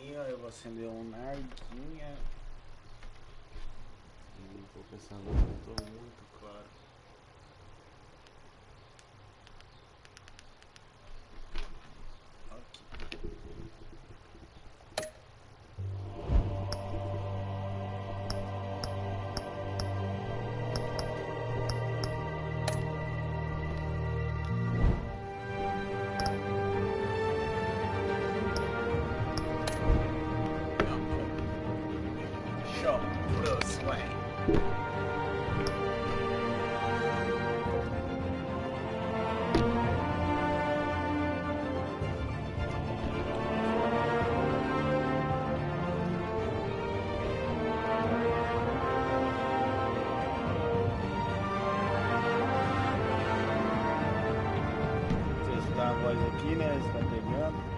aqui, ó. Eu vou acender um nardinha. Tô pensando que não tô muito claro. Testar a voz aqui, né? Está pegando.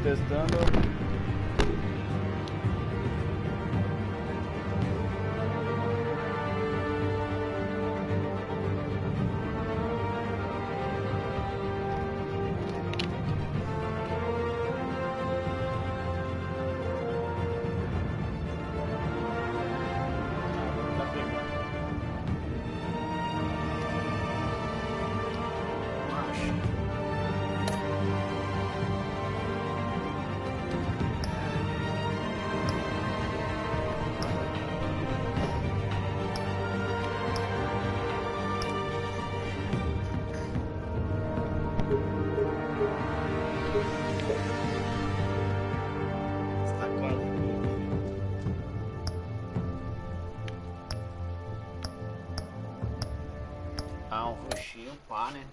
Testando. Ah, um roxinho, pá, né?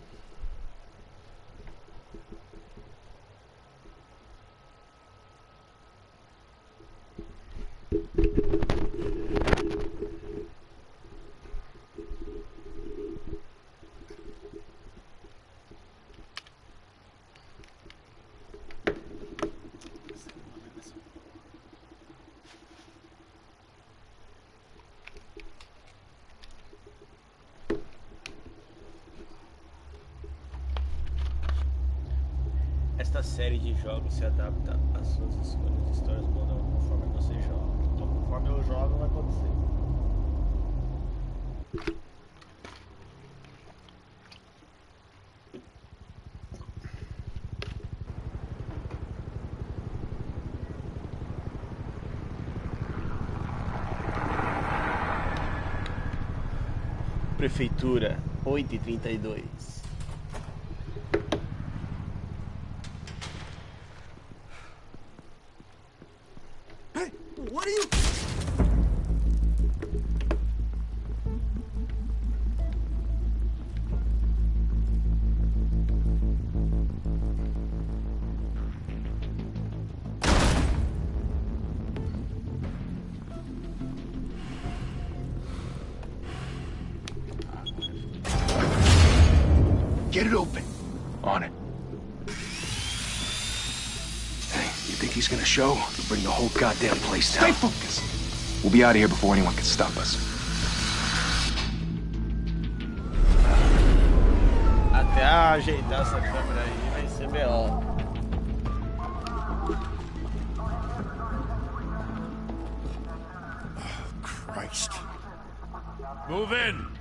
Esta série de jogos se adapta às suas escolhas de histórias mudam conforme você joga. Então, conforme eu jogo, vai acontecer. Prefeitura, 8h32. What are you? Get it open. On it. You think he's gonna show? He'll bring the whole goddamn place down. Stay focused! We'll be out of here before anyone can stop us. Até ajeitar essa câmera aí vai ser B.O. Christ. Move in!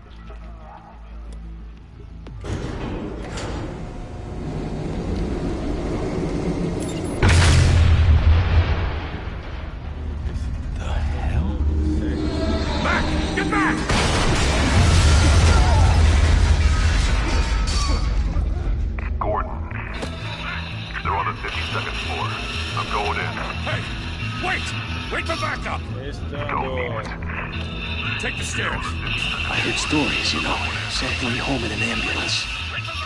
Stories, you know. Sent going home in an ambulance.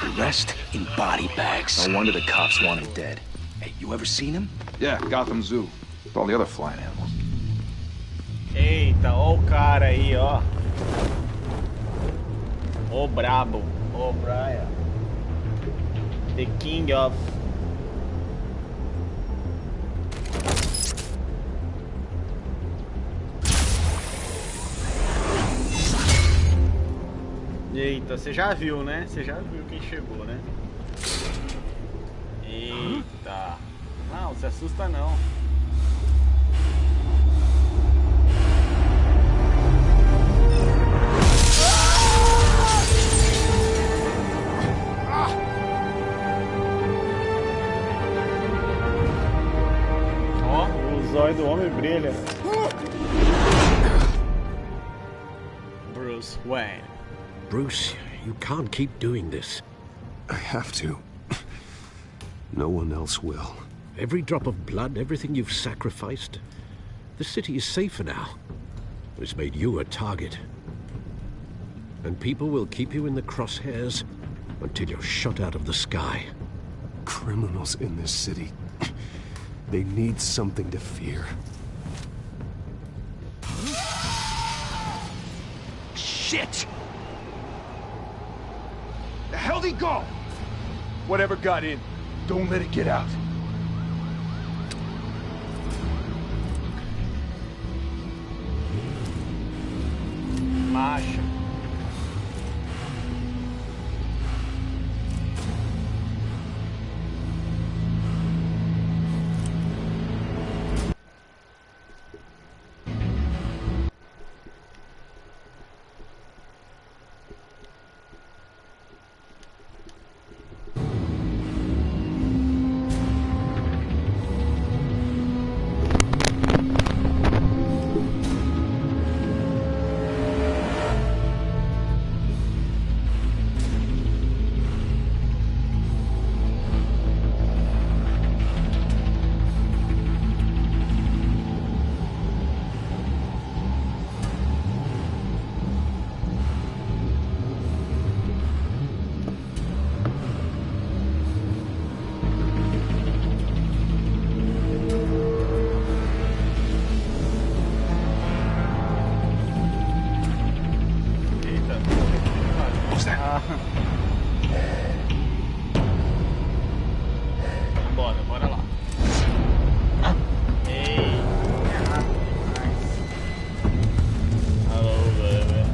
The rest in body bags. No wonder the cops want him dead. Hey, you ever seen him? Yeah, Gotham Zoo. With all the other flying animals. Eita, ó o cara aí, ó. O brabo. O Brian. The King of... Eita, você já viu, né? Você já viu quem chegou, né? Eita. Não, se assusta não. Ó, o zóio do homem brilha. Bruce Wayne. Bruce, you can't keep doing this. I have to. No one else will. Every drop of blood, everything you've sacrificed. The city is safer now. It's made you a target. And people will keep you in the crosshairs until you're shot out of the sky. Criminals in this city. They need something to fear. Shit! The hell'd he go? Whatever got in, don't let it get out. Macho. Bora, bora lá. Ei. Alô, bebê.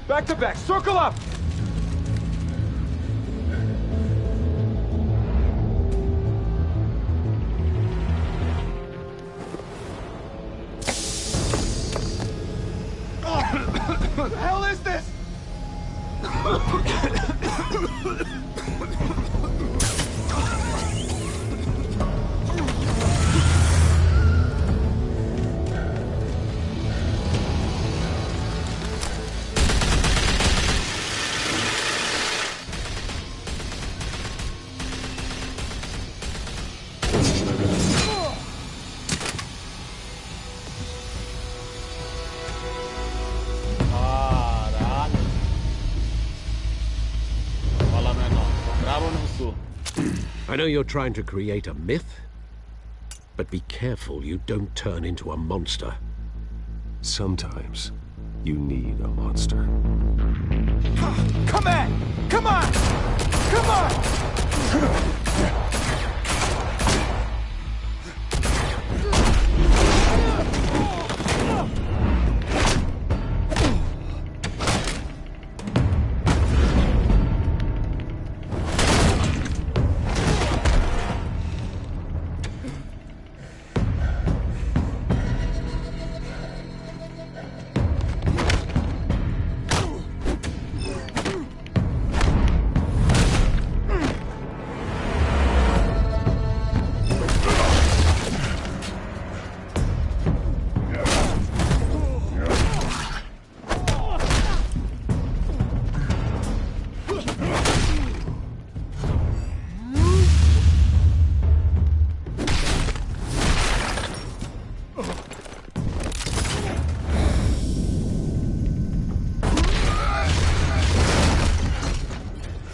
Back to back, circle up! What the hell is this? Caralho. Fala, menor. Bravo ou não sou? I know you're trying to create a myth, but be careful you don't turn into a monster. Sometimes you need a monster. Come on! Come on! Come on!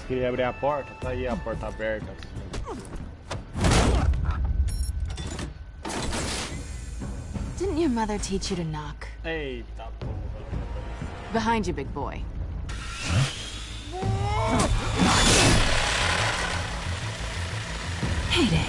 Queria abrir a porta, tá aí a porta aberta. Didn't your mother teach you to knock? Eita porra. Behind you, big boy. Heyday.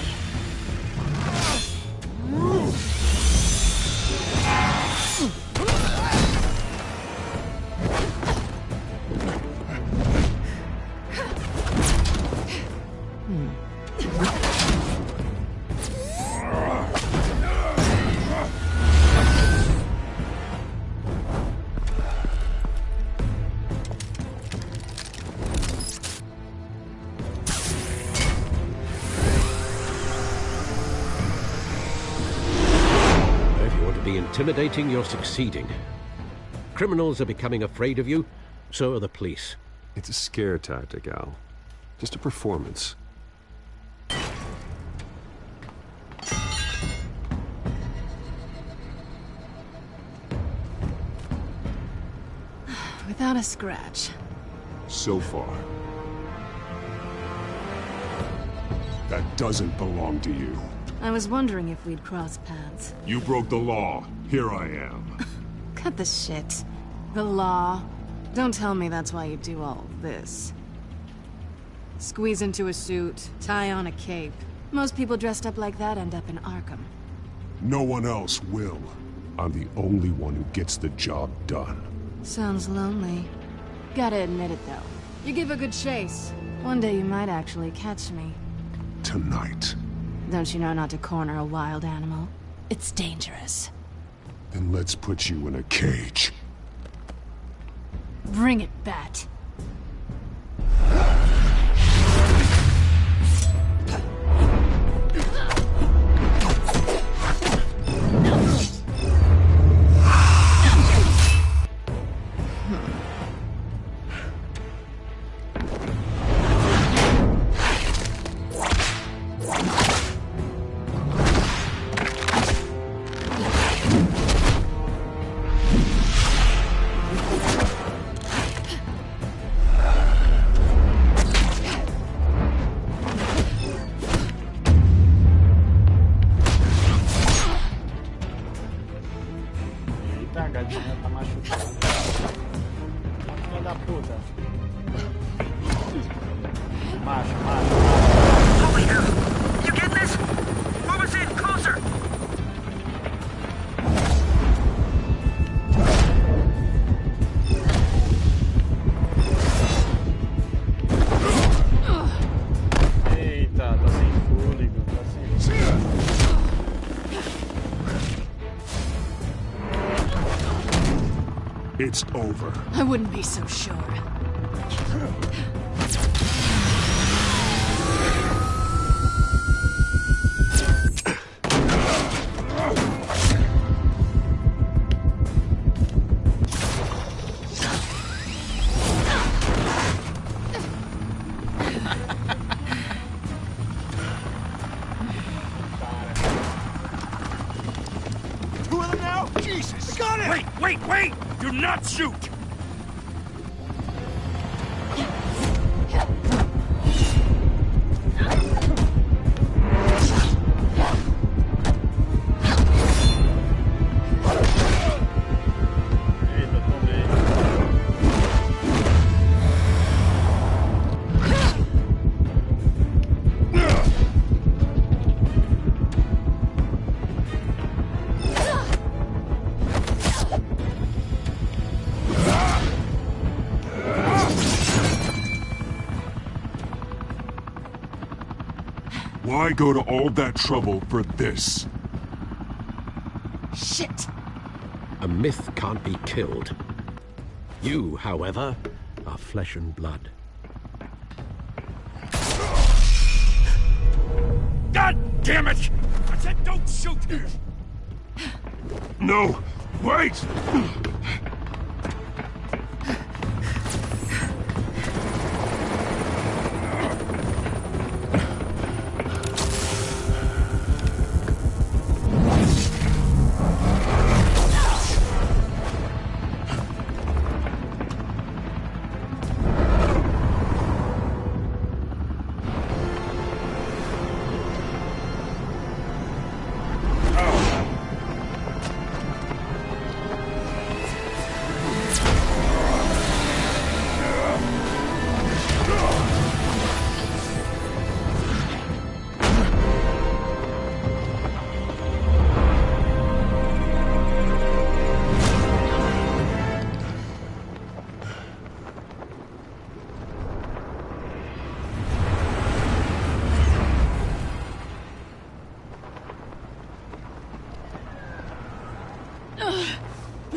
Intimidating, you're succeeding. Criminals are becoming afraid of you, so are the police. It's a scare tactic, Al. Just a performance. Without a scratch. So far. That doesn't belong to you. I was wondering if we'd cross paths. You broke the law. Here I am. Cut the shit. The law. Don't tell me that's why you do all this. Squeeze into a suit, tie on a cape. Most people dressed up like that end up in Arkham. No one else will. I'm the only one who gets the job done. Sounds lonely. Gotta admit it, though. You give a good chase. One day you might actually catch me. Tonight. Don't you know not to corner a wild animal? It's dangerous. Then let's put you in a cage. Bring it, Bat. It's over. I wouldn't be so sure. Two of them now? Jesus! I got it! Wait! Do not shoot! Why go to all that trouble for this? Shit! A myth can't be killed. You, however, are flesh and blood. God damn it! I said don't shoot! No! Wait!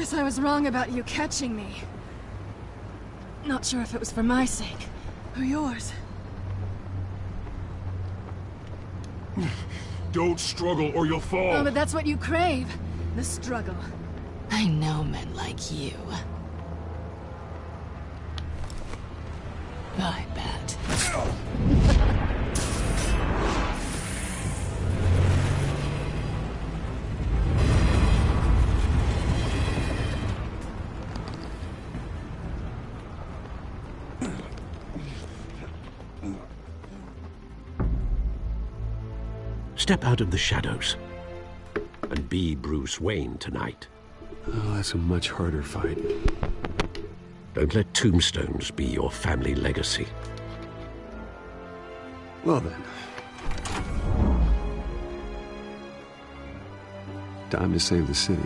Guess I was wrong about you catching me. Not sure if it was for my sake, or yours. Don't struggle or you'll fall. Oh, but that's what you crave. The struggle. I know men like you. I bet. Step out of the shadows and be Bruce Wayne tonight. Oh, that's a much harder fight. Don't let tombstones be your family legacy. Well then. Time to save the city.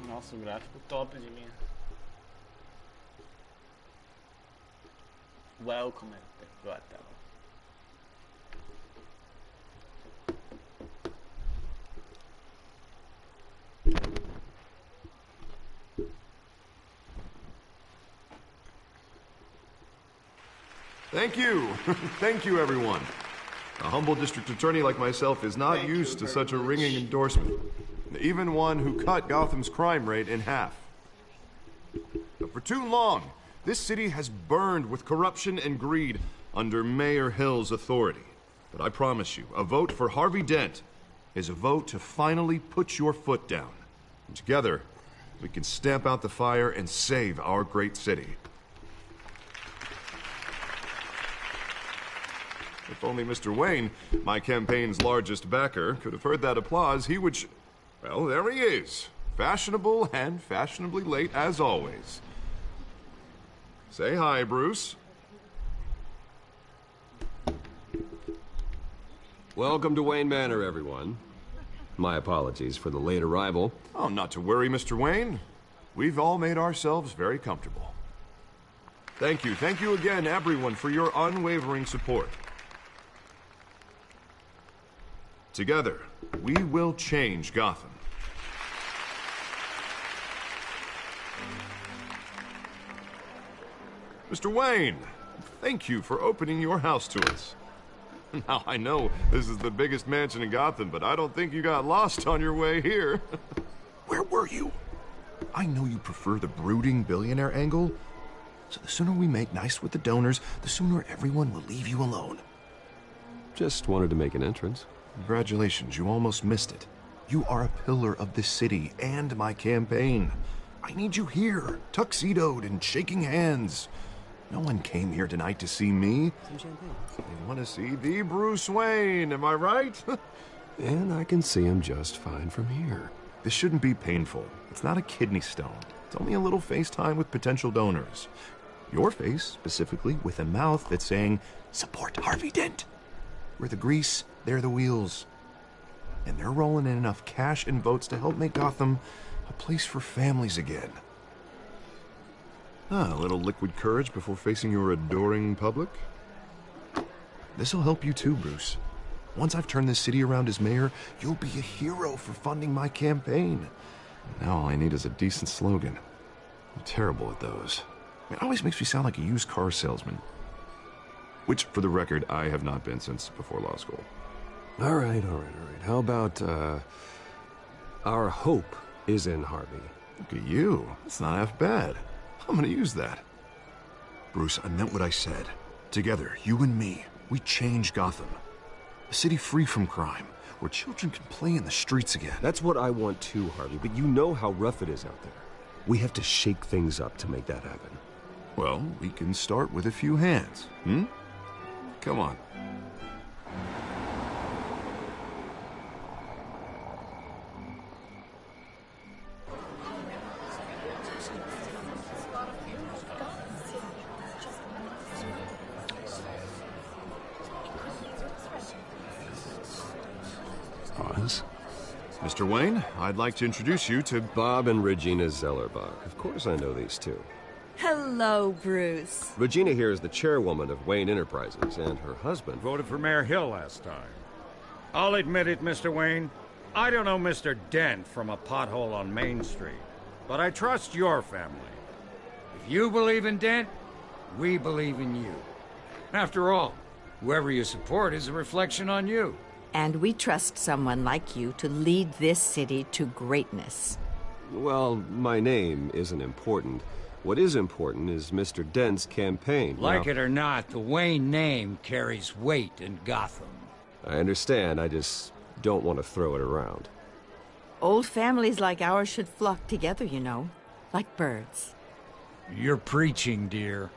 Nossa, o gráfico top de linha. Welcome, pegou a tela. Thank you. Thank you, everyone. A humble district attorney like myself is not Thank used you to very such a much. ringing endorsement. Even one who cut Gotham's crime rate in half. But for too long, this city has burned with corruption and greed under Mayor Hill's authority. But I promise you, a vote for Harvey Dent is a vote to finally put your foot down. And together, we can stamp out the fire and save our great city. If only Mr. Wayne, my campaign's largest backer, could have heard that applause, he would well, there he is. Fashionable and fashionably late as always. Say hi, Bruce. Welcome to Wayne Manor, everyone. My apologies for the late arrival. Oh, not to worry, Mr. Wayne. We've all made ourselves very comfortable. Thank you again, everyone, for your unwavering support. Together, we will change Gotham. Mr. Wayne, thank you for opening your house to us. Now, I know this is the biggest mansion in Gotham, but I don't think you got lost on your way here. Where were you? I know you prefer the brooding billionaire angle, so the sooner we make nice with the donors, the sooner everyone will leave you alone. Just wanted to make an entrance. Congratulations, you almost missed it. You are a pillar of this city and my campaign. I need you here, tuxedoed and shaking hands. No one came here tonight to see me. They want to see the Bruce Wayne, am I right? And I can see him just fine from here. This shouldn't be painful. It's not a kidney stone. It's only a little FaceTime with potential donors. Your face, specifically, with a mouth that's saying, support Harvey Dent. We're the grease, they're the wheels. And they're rolling in enough cash and votes to help make Gotham a place for families again. A little liquid courage before facing your adoring public. This'll help you too, Bruce. Once I've turned this city around as mayor, you'll be a hero for funding my campaign. Now all I need is a decent slogan. I'm terrible at those. It always makes me sound like a used car salesman. Which, for the record, I have not been since before law school. All right. How about, our hope is in Harvey? Look at you. That's not half bad. I'm gonna use that. Bruce, I meant what I said. Together, you and me, we change Gotham. A city free from crime, where children can play in the streets again. That's what I want too, Harvey, but you know how rough it is out there. We have to shake things up to make that happen. Well, we can start with a few hands, Come on. Pause. Mr. Wayne, I'd like to introduce you to Bob and Regina Zellerbach. Of course I know these two. Hello, Bruce. Regina here is the chairwoman of Wayne Enterprises, and her husband... Voted for Mayor Hill last time. I'll admit it, Mr. Wayne. I don't know Mr. Dent from a pothole on Main Street, but I trust your family. If you believe in Dent, we believe in you. After all, whoever you support is a reflection on you. And we trust someone like you to lead this city to greatness. Well, my name isn't important. What is important is Mr. Dent's campaign. Like it or not, the Wayne name carries weight in Gotham. I understand, I just don't want to throw it around. Old families like ours should flock together, you know, like birds. You're preaching, dear.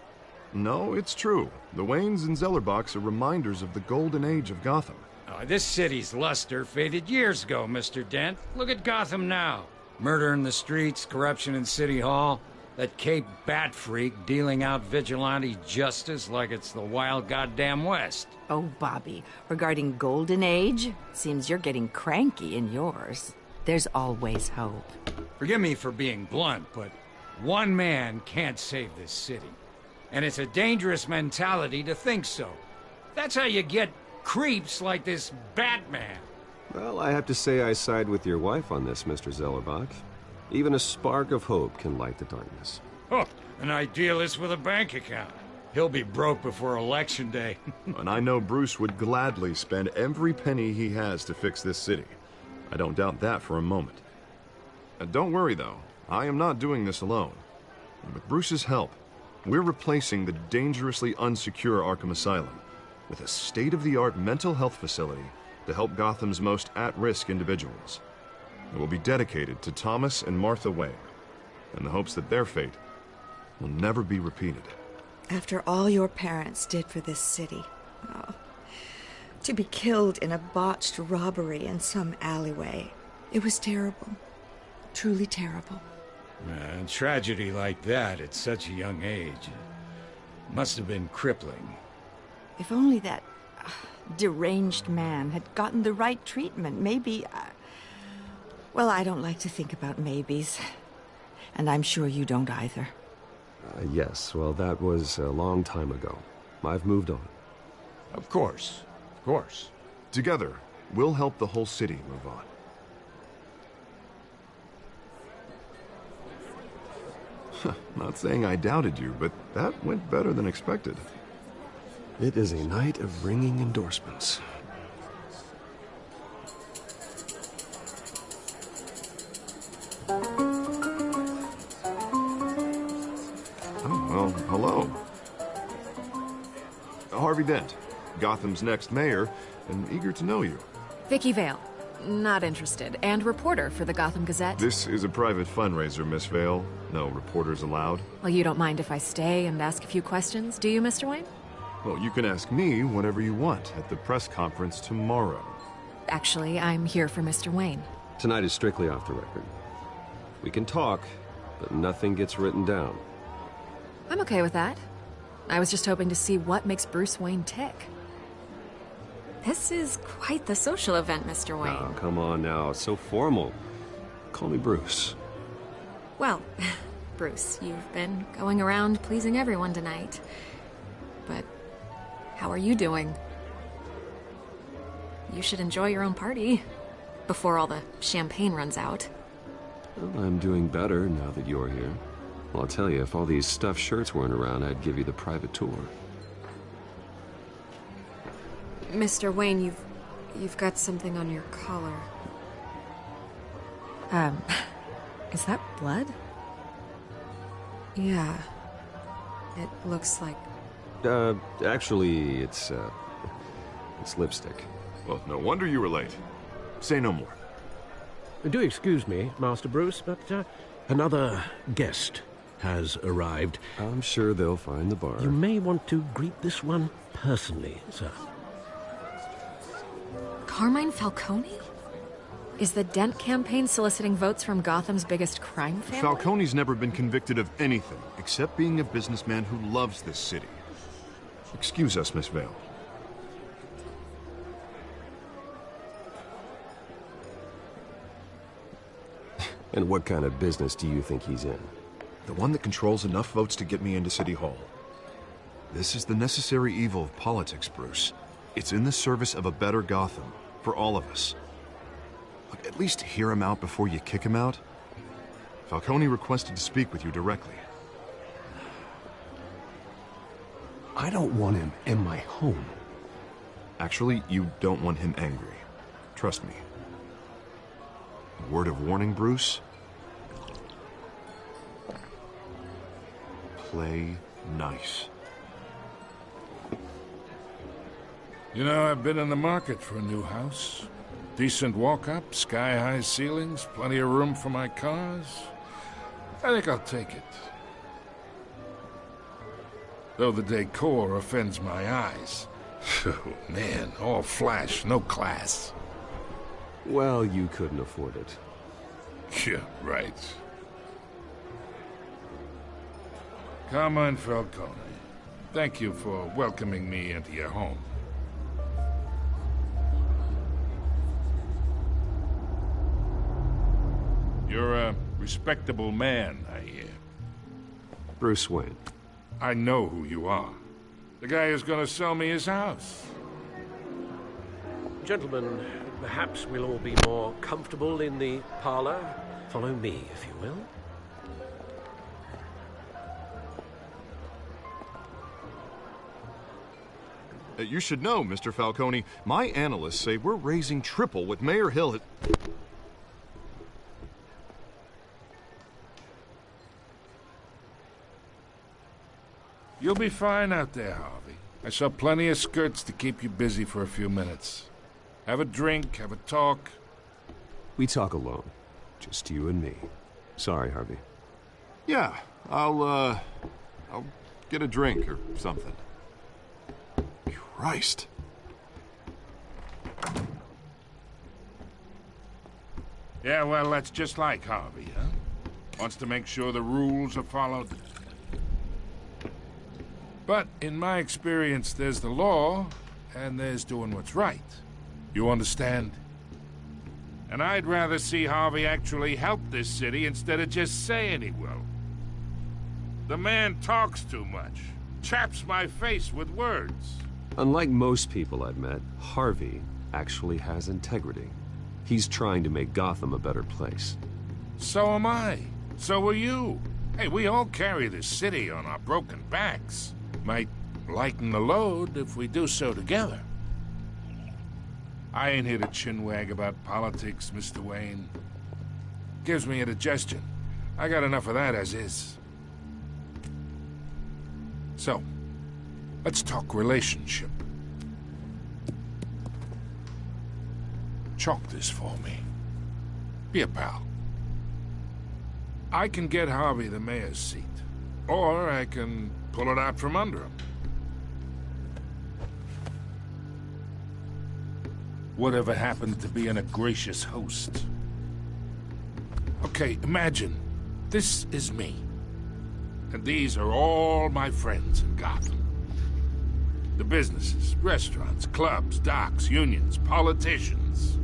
No, it's true. The Waynes and Zellerbachs are reminders of the golden age of Gotham. This city's luster faded years ago, Mr. Dent. Look at Gotham now. Murder in the streets, corruption in City Hall, that Cape Bat freak dealing out vigilante justice like it's the wild goddamn West. Oh, Bobby, regarding Golden Age, seems you're getting cranky in yours. There's always hope. Forgive me for being blunt, but one man can't save this city. And it's a dangerous mentality to think so. That's how you get creeps like this Batman. Well, I have to say I side with your wife on this, Mr. Zellerbach. Even a spark of hope can light the darkness. Oh, an idealist with a bank account. He'll be broke before Election Day. And I know Bruce would gladly spend every penny he has to fix this city. I don't doubt that for a moment. Don't worry, though. I am not doing this alone. And with Bruce's help, we're replacing the dangerously unsecure Arkham Asylum with a state-of-the-art mental health facility to help Gotham's most at-risk individuals. It will be dedicated to Thomas and Martha Wayne, in the hopes that their fate will never be repeated. After all your parents did for this city, to be killed in a botched robbery in some alleyway, it was terrible. Truly terrible. A tragedy like that at such a young age must have been crippling. If only that deranged man had gotten the right treatment, maybe... Well, I don't like to think about maybes. And I'm sure you don't either. Yes, well, that was a long time ago. I've moved on. Of course. Of course. Together, we'll help the whole city move on. Not saying I doubted you, but that went better than expected. It is a night of ringing endorsements. Well, hello. Harvey Dent, Gotham's next mayor, and eager to know you. Vicky Vale. Not interested. And reporter for the Gotham Gazette. This is a private fundraiser, Miss Vale. No reporters allowed. Well, you don't mind if I stay and ask a few questions, do you, Mr. Wayne? Well, you can ask me whatever you want at the press conference tomorrow. Actually, I'm here for Mr. Wayne. Tonight is strictly off the record. We can talk, but nothing gets written down. I'm okay with that. I was just hoping to see what makes Bruce Wayne tick. This is quite the social event, Mr. Wayne. Oh, come on now. It's so formal. Call me Bruce. Well, Bruce, you've been going around pleasing everyone tonight. But how are you doing? You should enjoy your own party before all the champagne runs out. Well, I'm doing better now that you're here. Well, I'll tell you, if all these stuffed shirts weren't around, I'd give you the private tour. Mr. Wayne, you've got something on your collar. Is that blood? Yeah. It looks like... Actually, it's lipstick. Well, no wonder you were late. Say no more. Do excuse me, Master Bruce, but another guest has arrived. I'm sure they'll find the bar. You may want to greet this one personally, sir. Carmine Falcone? Is the Dent campaign soliciting votes from Gotham's biggest crime family? Falcone's never been convicted of anything except being a businessman who loves this city. Excuse us, Miss Vale. And what kind of business do you think he's in? The one that controls enough votes to get me into City Hall. This is the necessary evil of politics, Bruce. It's in the service of a better Gotham, for all of us. Look, at least hear him out before you kick him out. Falcone requested to speak with you directly. I don't want him in my home. Actually, you don't want him angry. Trust me. A word of warning, Bruce. Play nice. You know, I've been in the market for a new house. Decent walk-up, sky-high ceilings, plenty of room for my cars. I think I'll take it. Though the decor offends my eyes. Oh, man, all flash, no class. Well, you couldn't afford it. Yeah, right. Carmine Falcone, thank you for welcoming me into your home. You're a respectable man, I hear. Bruce Wayne. I know who you are. The guy who's gonna sell me his house. Gentlemen, perhaps we'll all be more comfortable in the parlor. Follow me, if you will. You should know, Mr. Falcone, my analysts say we're raising triple what Mayor Hill had... You'll be fine out there, Harvey. I saw plenty of skirts to keep you busy for a few minutes. Have a drink, have a talk. We talk alone. Just you and me. Sorry, Harvey. Yeah, I'll get a drink or something. Christ. Yeah, well, that's just like Harvey, huh? Wants to make sure the rules are followed. But in my experience, there's the law, and there's doing what's right. You understand? And I'd rather see Harvey actually help this city instead of just saying he will. The man talks too much. Chaps my face with words. Unlike most people I've met, Harvey actually has integrity. He's trying to make Gotham a better place. So am I. So are you. Hey, we all carry this city on our broken backs. Might lighten the load if we do so together. I ain't here to chinwag about politics, Mr. Wayne. Gives me indigestion. I got enough of that as is. So, let's talk relationship. Chalk this for me. Be a pal. I can get Harvey the mayor's seat, or I can pull it out from under him. Whatever happened to being a gracious host? Okay, imagine this is me, and these are all my friends in Gotham. The businesses, restaurants, clubs, docks, unions, politicians.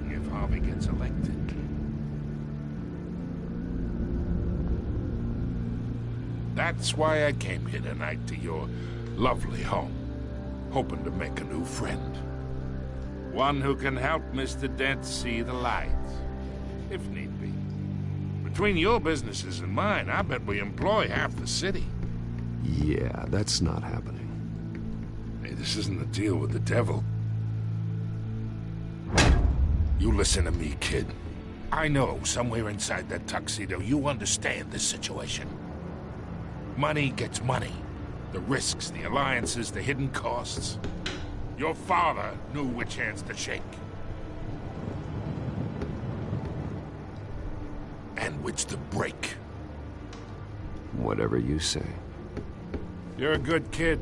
If Harvey gets elected, that's why I came here tonight to your lovely home, hoping to make a new friend. One who can help Mr. Dent see the light, if need be. Between your businesses and mine, I bet we employ half the city. Yeah, that's not happening. Hey, this isn't a deal with the devil. You listen to me, kid. I know somewhere inside that tuxedo you understand this situation. Money gets money. The risks, the alliances, the hidden costs. Your father knew which hands to shake. And which to break. Whatever you say. You're a good kid.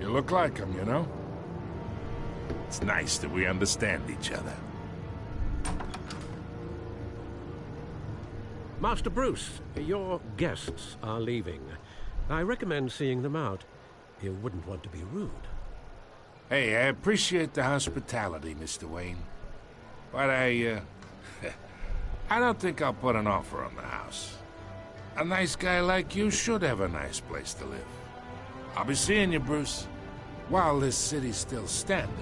You look like him, you know? It's nice that we understand each other. Master Bruce, your guests are leaving. I recommend seeing them out. You wouldn't want to be rude. Hey, I appreciate the hospitality, Mr. Wayne. But I don't think I'll put an offer on the house. A nice guy like you should have a nice place to live. I'll be seeing you, Bruce. while this city's still standing.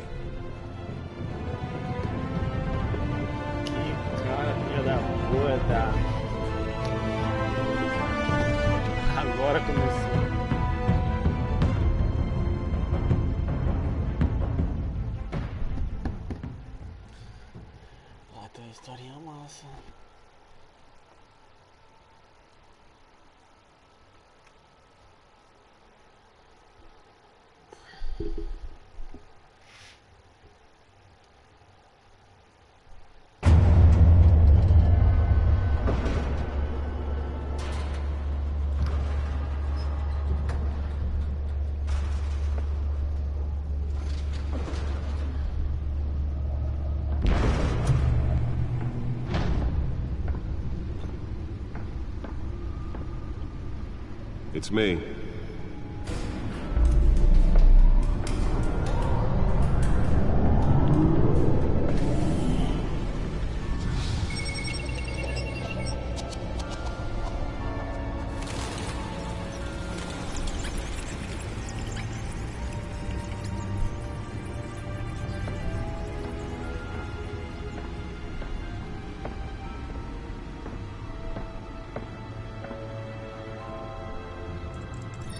Que cara, filha da puta. Agora começou. Ah, tem uma historinha massa. It's me.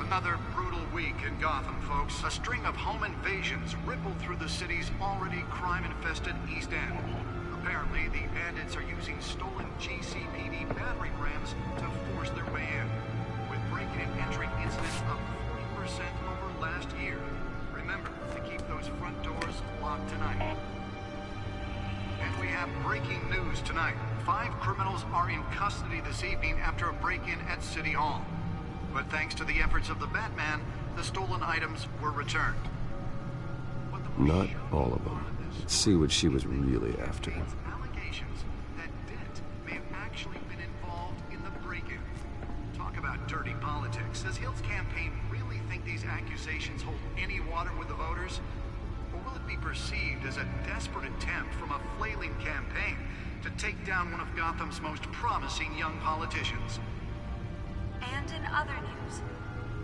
Another brutal week in Gotham, folks. A string of home invasions rippled through the city's already crime-infested East End. Apparently, the bandits are using stolen GCPD battering rams to force their way in, with break-in and entering incidents up 40% over last year. Remember to keep those front doors locked tonight. And we have breaking news tonight. 5 criminals are in custody this evening after a break-in at City Hall. But thanks to the efforts of the Batman, the stolen items were returned. Not all of them. Let's see what she was really after. Allegations that Dent may have actually been involved in the break-in. Talk about dirty politics. Does Hill's campaign really think these accusations hold any water with the voters? Or will it be perceived as a desperate attempt from a flailing campaign to take down one of Gotham's most promising young politicians? And in other news,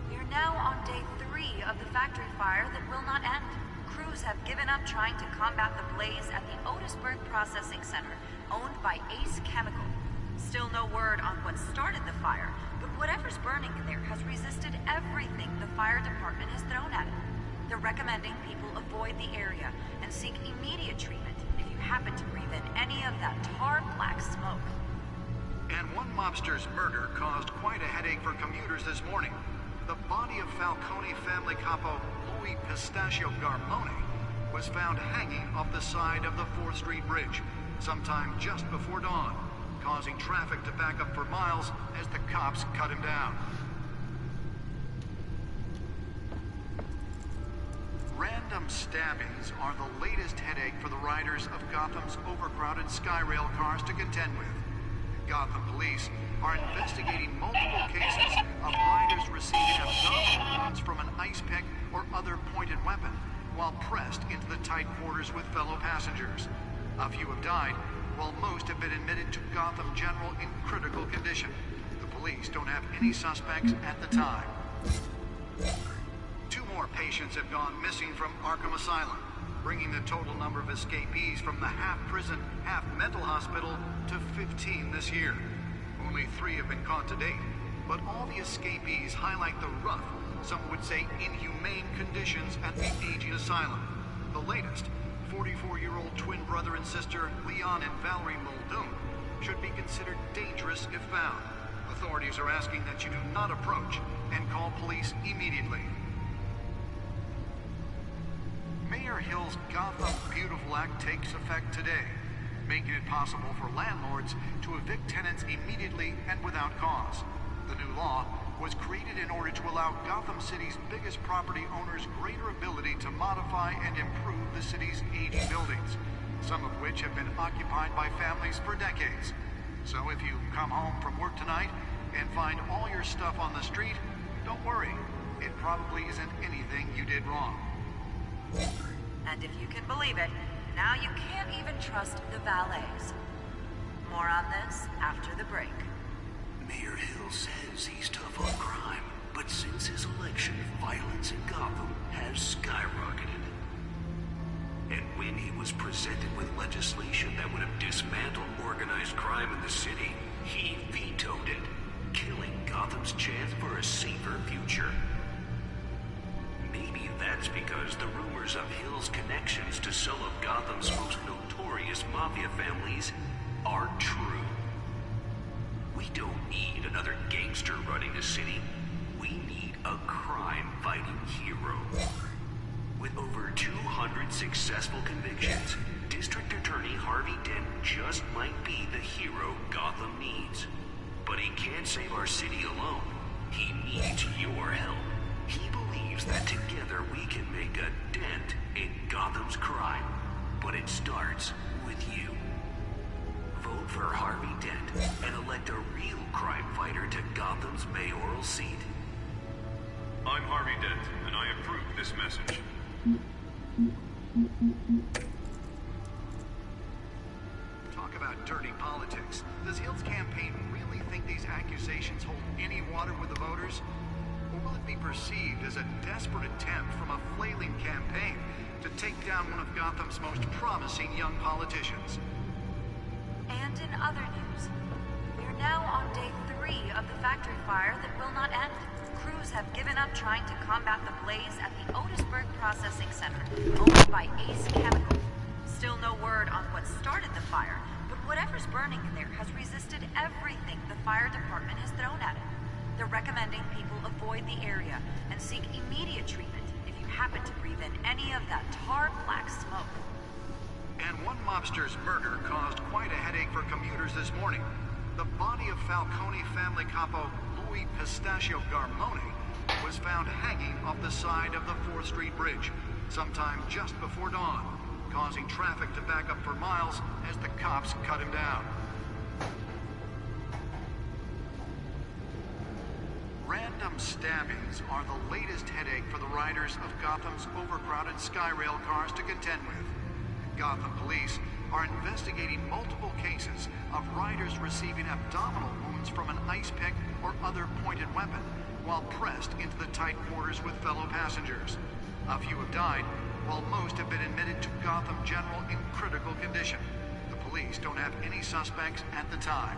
we are now on day 3 of the factory fire that will not end. Crews have given up trying to combat the blaze at the Otisburg Processing Center, owned by Ace Chemical. Still no word on what started the fire, but whatever's burning in there has resisted everything the fire department has thrown at it. They're recommending people avoid the area and seek immediate treatment if you happen to breathe in any of that tar black smoke. And one mobster's murder caused quite a headache for commuters this morning. The body of Falcone family capo Louis Pistachio Garmone was found hanging off the side of the 4th Street Bridge sometime just before dawn, causing traffic to back up for miles as the cops cut him down. Random stabbings are the latest headache for the riders of Gotham's overcrowded Skyrail cars to contend with. Gotham police are investigating multiple cases of riders receiving abdominal wounds from an ice pick or other pointed weapon while pressed into the tight quarters with fellow passengers. A few have died, while most have been admitted to Gotham General in critical condition. The police don't have any suspects at the time. 2 more patients have gone missing from Arkham Asylum, bringing the total number of escapees from the half-prison, half-mental hospital to 15 this year. Only 3 have been caught to date, but all the escapees highlight the rough, some would say inhumane conditions at the aging asylum. The latest, 44-year-old twin brother and sister Leon and Valerie Muldoon, should be considered dangerous if found. Authorities are asking that you do not approach and call police immediately. Mayor Hill's Gotham Beautiful Act takes effect today, making it possible for landlords to evict tenants immediately and without cause. The new law was created in order to allow Gotham City's biggest property owners greater ability to modify and improve the city's aging buildings, some of which have been occupied by families for decades. So if you come home from work tonight and find all your stuff on the street, don't worry. It probably isn't anything you did wrong. And if you can believe it, now you can't even trust the valets. More on this after the break. Mayor Hill says he's tough on crime, But since his election, violence in Gotham has skyrocketed. And when he was presented with legislation that would have dismantled organized crime in the city, he vetoed it, killing Gotham's chance for a safer future. Maybe that's because the rumors of Hill's connections to some of Gotham's most notorious mafia families are true. We don't need another gangster running the city. We need a crime-fighting hero. With over 200 successful convictions, District Attorney Harvey Dent just might be the hero Gotham needs. But he can't save our city alone. He needs your help. He believes that together we can make a dent in Gotham's crime. But it starts with you. Vote for Harvey Dent and elect a real crime fighter to Gotham's mayoral seat. I'm Harvey Dent, and I approve this message. Talk about dirty politics. Does Hill's campaign really think these accusations hold any water with the voters? Or will it be perceived as a desperate attempt from a flailing campaign to take down one of Gotham's most promising young politicians? And in other news, we're now on day 3 of the factory fire that will not end. Crews have given up trying to combat the blaze at the Otisburg Processing Center, owned by Ace Chemical. Still no word on what started the fire, but whatever's burning in there has resisted everything the fire department has thrown at it. They're recommending people avoid the area and seek immediate treatment if you happen to breathe in any of that tar black smoke. And one mobster's murder caused quite a headache for commuters this morning. The body of Falcone family capo Louis Pistachio Garmone was found hanging off the side of the 4th Street Bridge sometime just before dawn, causing traffic to back up for miles as the cops cut him down. Random stabbings are the latest headache for the riders of Gotham's overcrowded Skyrail cars to contend with. Gotham police are investigating multiple cases of riders receiving abdominal wounds from an ice pick or other pointed weapon while pressed into the tight quarters with fellow passengers. A few have died, while most have been admitted to Gotham General in critical condition. The police don't have any suspects at the time.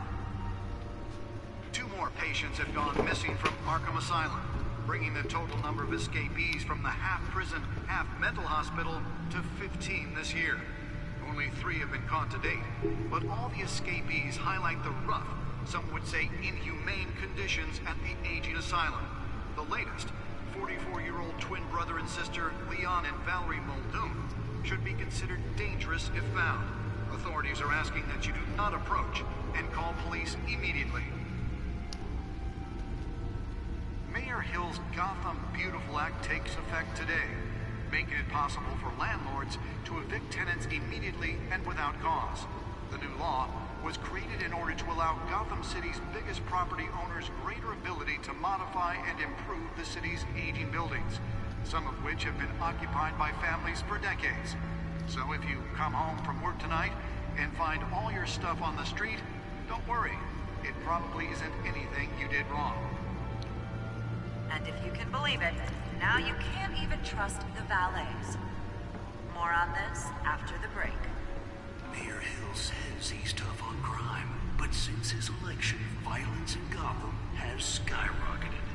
2 more patients have gone missing from Arkham Asylum, bringing the total number of escapees from the half-prison, half-mental hospital to 15 this year. Only 3 have been caught to date, but all the escapees highlight the rough, some would say inhumane conditions at the aging asylum. The latest, 44-year-old twin brother and sister Leon and Valerie Muldoon, should be considered dangerous if found. Authorities are asking that you do not approach and call police immediately. Mayor Hill's Gotham Beautiful Act takes effect today, making it possible for landlords to evict tenants immediately and without cause. The new law was created in order to allow Gotham City's biggest property owners greater ability to modify and improve the city's aging buildings, some of which have been occupied by families for decades. So if you come home from work tonight and find all your stuff on the street, don't worry. It probably isn't anything you did wrong. And if you can believe it, now you can't even trust the valets. More on this after the break. Mayor Hill says he's tough on crime, but since his election, violence in Gotham has skyrocketed.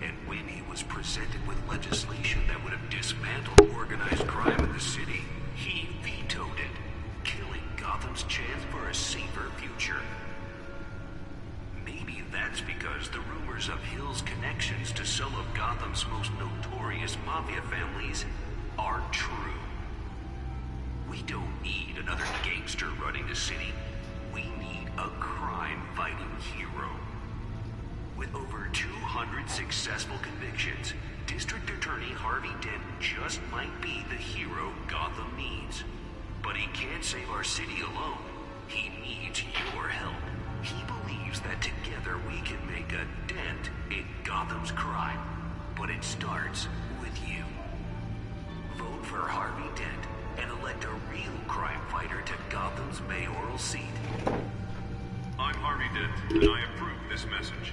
And when he was presented with legislation that would have dismantled organized crime in the city, he vetoed it, killing Gotham's chance for a safer future. Maybe that's because the rumors of Hill's connections to some of Gotham's most notorious mafia families are true. We don't need another gangster running the city. We need a crime-fighting hero. With over 200 successful convictions, District Attorney Harvey Dent just might be the hero Gotham needs. But he can't save our city alone. He needs your help. He believes that together we can make a dent in Gotham's crime. But it starts with you. Vote for Harvey Dent and elect a real crime fighter to Gotham's mayoral seat. I'm Harvey Dent, and I approve this message.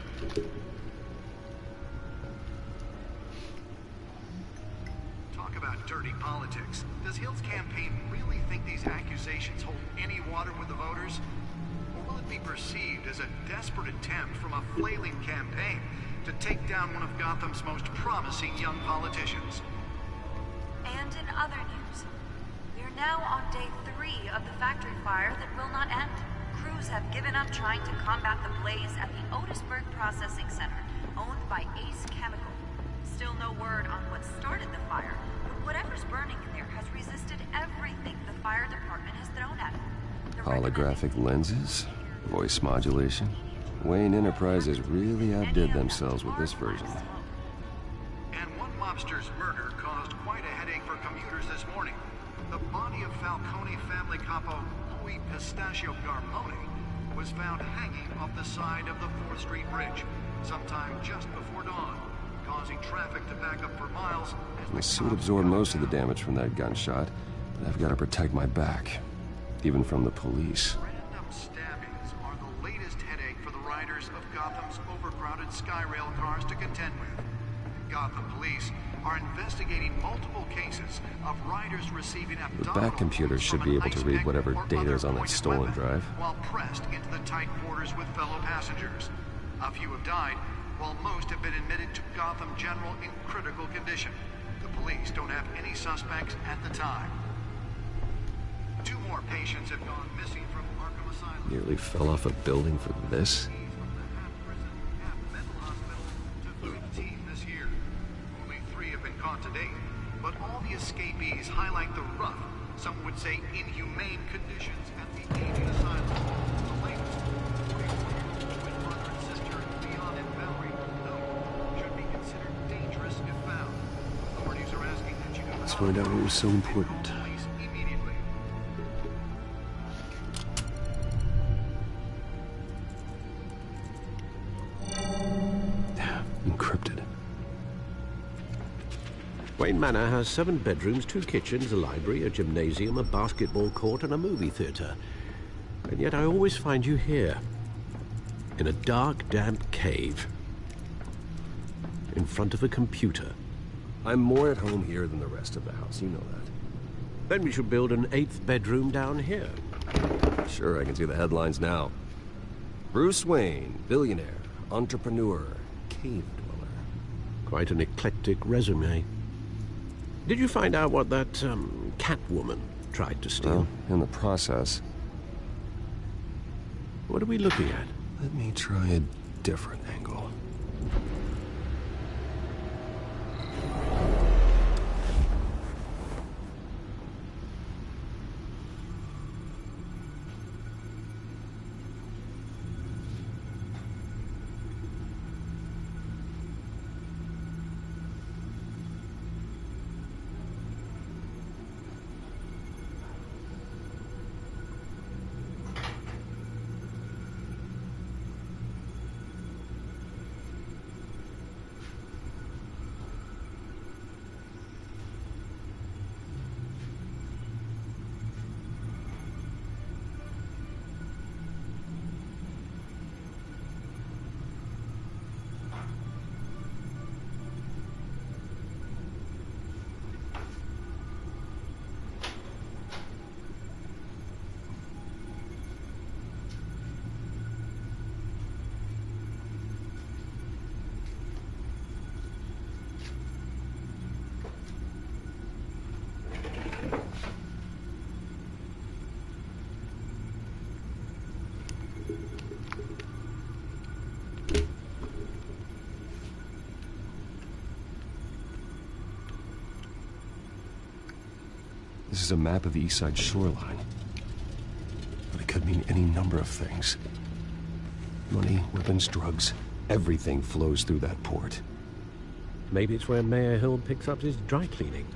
dirty politics. Does Hill's campaign really think these accusations hold any water with the voters? Or will it be perceived as a desperate attempt from a flailing campaign to take down one of Gotham's most promising young politicians? And in other news, we are now on day 3 of the factory fire that will not end. Crews have given up trying to combat the blaze at the Otisburg Processing Center, owned by Ace Chemical. Still no word on what started the fire, but whatever's burning in there has resisted everything the fire department has thrown at it. Holographic lenses? Voice modulation? Wayne Enterprises really outdid themselves with this version. And one mobster's murder caused quite a headache for commuters this morning. The body of Falcone family capo Louis Pistachio Garmone was found hanging off the side of the 4th Street Bridge sometime just before dawn, causing traffic to back up for miles. The suit absorbed most of the damage from that gunshot, but I've got to protect my back, even from the police. Random stabbings are the latest headache for the riders of Gotham's overcrowded Skyrail cars to contend with. Gotham police are investigating multiple cases of riders receiving The back computer should be able to read whatever data is on that stolen drive. while pressed into the tight quarters with fellow passengers. A few have died, while most have been admitted to Gotham General in critical condition. The police don't have any suspects at the time. 2 more patients have gone missing from Arkham Asylum. Nearly fell off a building for this. This year. Only 3 have been caught to date, but all the escapees highlight the rough, some would say inhumane conditions at the aging asylum. The latest, 44-year-old twin brother and sister, Leon and Valerie, should be considered dangerous if found. Authorities are asking that you do Let's find out what was so important. police immediately. Encrypted. Wayne Manor has 7 bedrooms, 2 kitchens, a library, a gymnasium, a basketball court, and a movie theater. And yet I always find you here, in a dark, damp cave, in front of a computer. I'm more at home here than the rest of the house, you know that. Then we should build an 8th bedroom down here. Sure, I can see the headlines now. Bruce Wayne, billionaire, entrepreneur, cave dweller. Quite an eclectic resume. Did you find out what that, Catwoman tried to steal? Well, in the process. What are we looking at? Let me try a different angle. This is a map of the east side shoreline. But it could mean any number of things. Money, weapons, drugs, everything flows through that port. Maybe it's where Mayor Hill picks up his dry cleaning.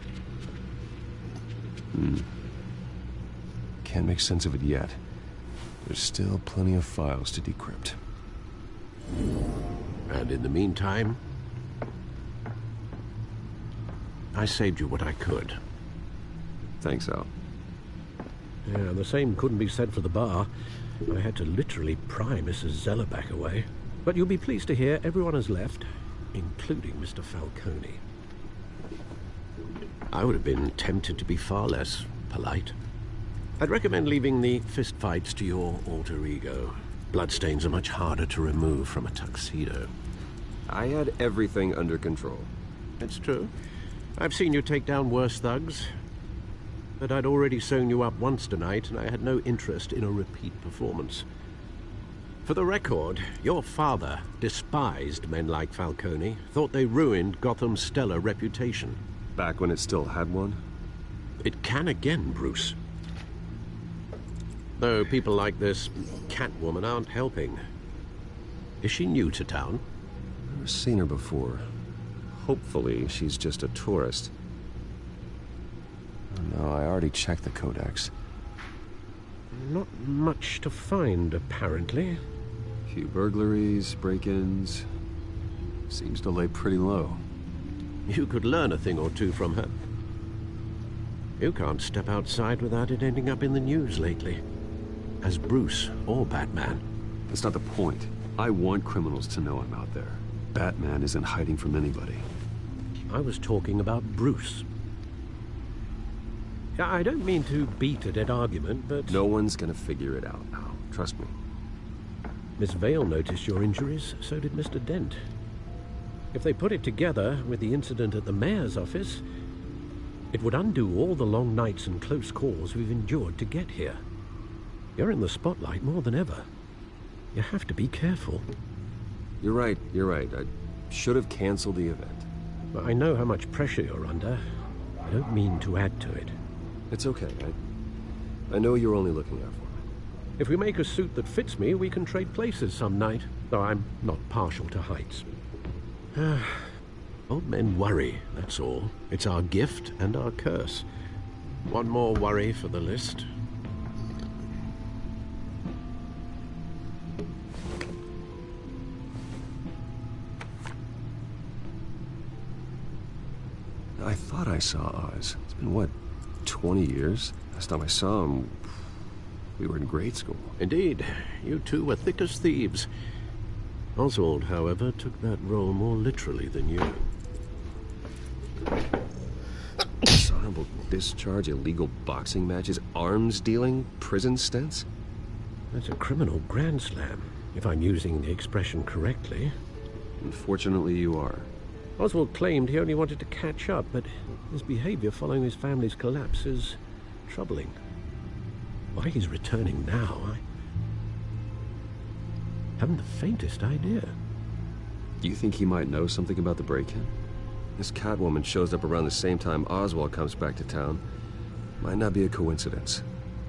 Can't make sense of it yet. There's still plenty of files to decrypt. And in the meantime, I saved you what I could. Thanks, Al. Yeah, the same couldn't be said for the bar. I had to literally pry Mrs. Zellerback away. But you'll be pleased to hear everyone has left, including Mr. Falcone. I would have been tempted to be far less polite. I'd recommend leaving the fistfights to your alter ego. Bloodstains are much harder to remove from a tuxedo. I had everything under control. It's true. I've seen you take down worse thugs. But I'd already sewn you up once tonight, and I had no interest in a repeat performance. For the record, your father despised men like Falcone, thought they ruined Gotham's stellar reputation. Back when it still had one? It can again, Bruce. Though people like this Catwoman aren't helping. Is she new to town? I've never seen her before. Hopefully, she's just a tourist. Oh, no, I already checked the codex. Not much to find, apparently. Few burglaries, break-ins. Seems to lay pretty low. You could learn a thing or two from her. You can't step outside without it ending up in the news lately. As Bruce or Batman. That's not the point. I want criminals to know I'm out there. Batman isn't hiding from anybody. I was talking about Bruce. I don't mean to beat a dead argument, but... No one's gonna figure it out now. Trust me. Miss Vale noticed your injuries, so did Mr. Dent. If they put it together with the incident at the mayor's office, it would undo all the long nights and close calls we've endured to get here. You're in the spotlight more than ever. You have to be careful. You're right. I should have canceled the event. But I know how much pressure you're under. I don't mean to add to it. It's okay. I know you're only looking out for me. If we make a suit that fits me, we can trade places some night, though I'm not partial to heights. Old men worry, that's all. It's our gift and our curse. One more worry for the list. I thought I saw Oz. It's been, what, 20 years? Last time I saw him, we were in grade school. Indeed. You two were thick as thieves. Oswald, however, took that role more literally than you. Dishonorable discharge, illegal boxing matches, arms dealing, prison stints? That's a criminal grand slam, if I'm using the expression correctly. Unfortunately, you are. Oswald claimed he only wanted to catch up, but his behavior following his family's collapse is troubling. Why he's returning now, I haven't the faintest idea. Do you think he might know something about the break-in? This Catwoman shows up around the same time Oswald comes back to town. Might not be a coincidence.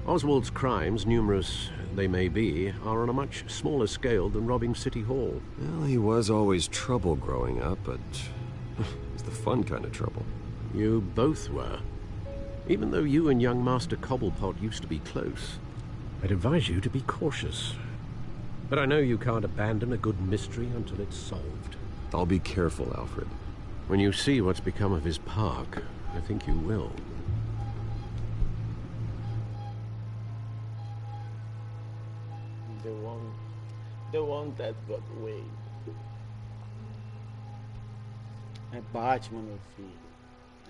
Oswald's crimes, numerous they may be, are on a much smaller scale than robbing City Hall. Well, he was always trouble growing up, but it's the fun kind of trouble. You both were. Even though you and young Master Cobblepot used to be close, I'd advise you to be cautious. But I know you can't abandon a good mystery until it's solved. I'll be careful, Alfred. When you see what's become of his park, I think you will. The one that got away. É Batman, meu filho.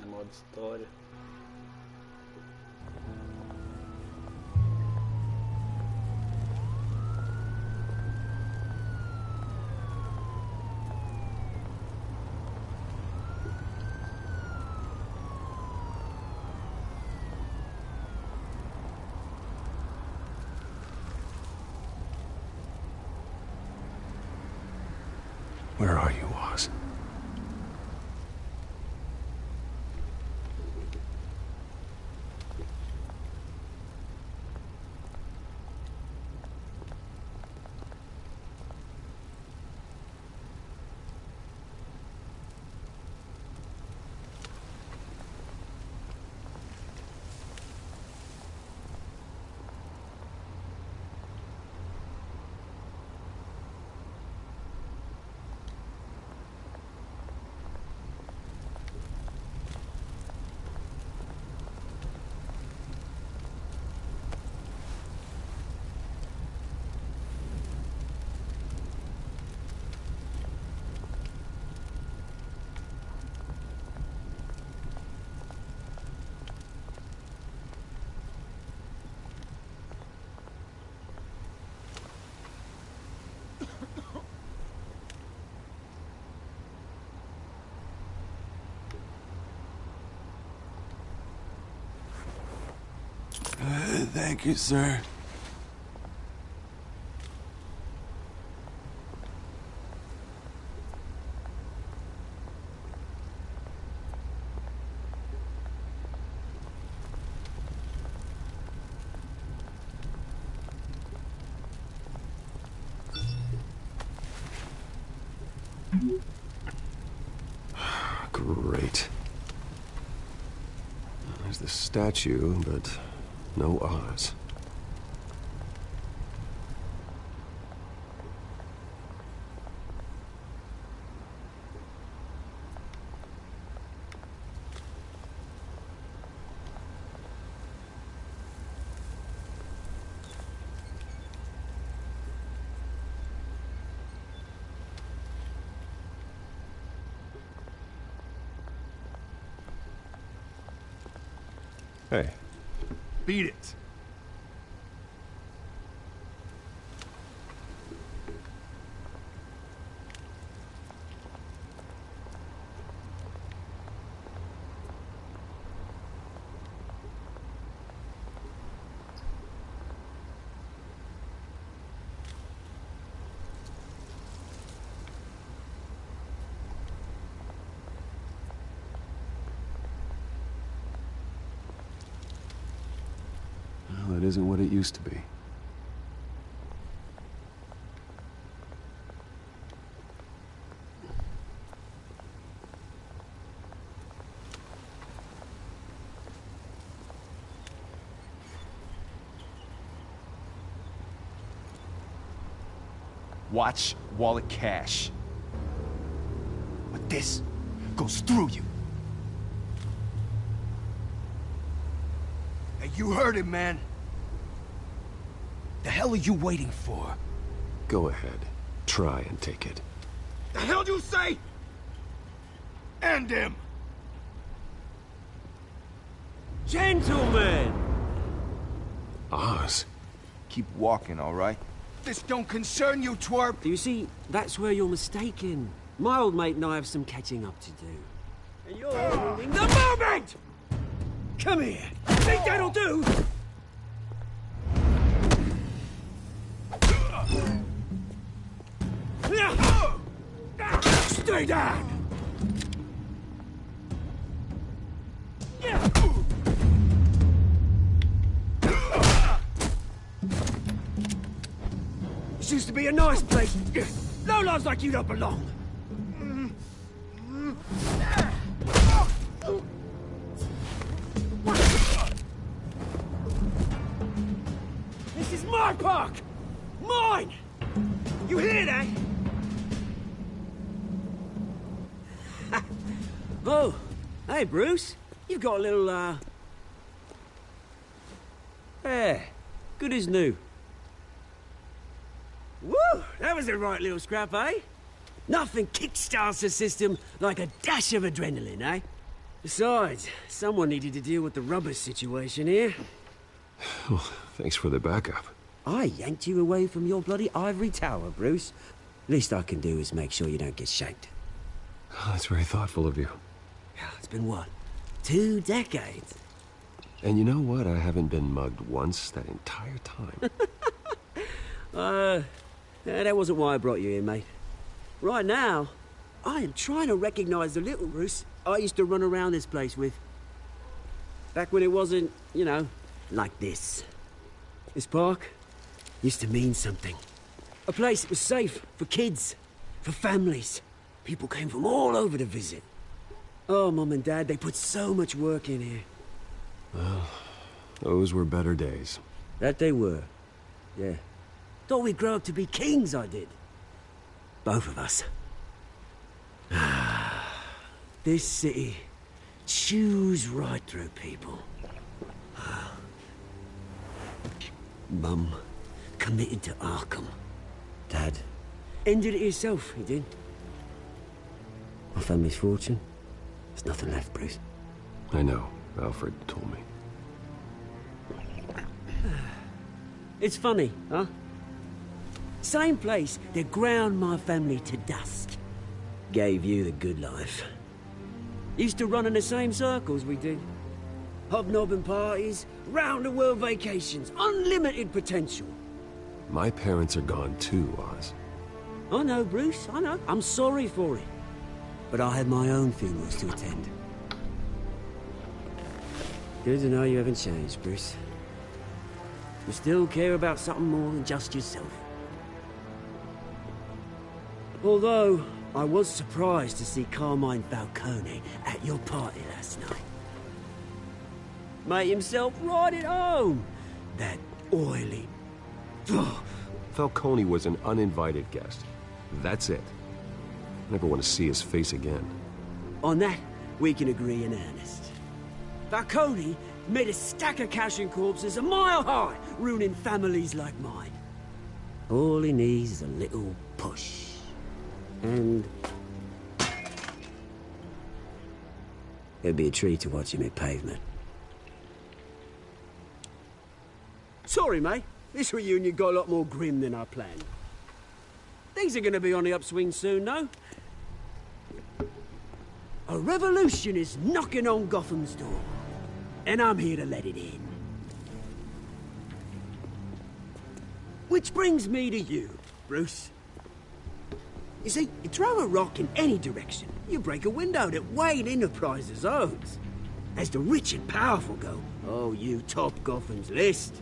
É modo história. Where are you, Oz? Thank you, sir. Great. There's the statue, but no Oz. Hey. Beat it. Well, it isn't what it used to be. Watch wallet cash. But this goes through you. Hey, you heard him, man. The hell are you waiting for? Go ahead. Try and take it. The hell do you say? End him! Gentlemen! Oz. Keep walking, all right? This don't concern you, twerp! You see, that's where you're mistaken. My old mate and I have some catching up to do. And you're ruining the moment! Come here! Think that'll do? Stay down! This used to be a nice place. No lives like you don't belong. This is my park! Mine! You hear that? Oh, hey, Bruce. You've got a little, Yeah, good as new. Woo! That was a right little scrap, eh? Nothing kickstarts the system like a dash of adrenaline, eh? Besides, someone needed to deal with the rubber situation here. Well, thanks for the backup. I yanked you away from your bloody ivory tower, Bruce. Least I can do is make sure you don't get shanked. Oh, that's very thoughtful of you. It's been what? 2 decades? And you know what? I haven't been mugged once that entire time. That wasn't why I brought you here, mate. Right now, I am trying to recognize the little Bruce I used to run around this place with. Back when it wasn't, you know, like this. This park used to mean something. A place that was safe for kids, for families. People came from all over to visit. Oh, Mum and Dad, they put so much work in here. Well, those were better days. That they were. Yeah. Thought we'd grow up to be kings, I did. Both of us. This city chews right through people. Mum committed to Arkham. Dad ended it himself, he did. My family's fortune. There's nothing left, Bruce. I know. Alfred told me. It's funny, huh? Same place that ground my family to dust. Gave you the good life. Used to run in the same circles we did. Hobnobbing parties, round-the-world vacations, unlimited potential. My parents are gone too, Oz. I know, Bruce, I know. I'm sorry for it. But I had my own funerals to attend. Good to know you haven't changed, Bruce. You still care about something more than just yourself. Although, I was surprised to see Carmine Falcone at your party last night. Made himself right at home. That oily... Falcone was an uninvited guest. That's it. Never want to see his face again. On that, we can agree in earnest. Falcone made a stack of cash and corpses a mile high, ruining families like mine. All he needs is a little push. And... it'd be a treat to watch him hit pavement. Sorry, mate. This reunion got a lot more grim than I planned. Things are gonna be on the upswing soon, though. A revolution is knocking on Gotham's door. And I'm here to let it in. Which brings me to you, Bruce. You see, you throw a rock in any direction, you break a window that Wayne Enterprises owns. As the rich and powerful go, oh, you top Gotham's list.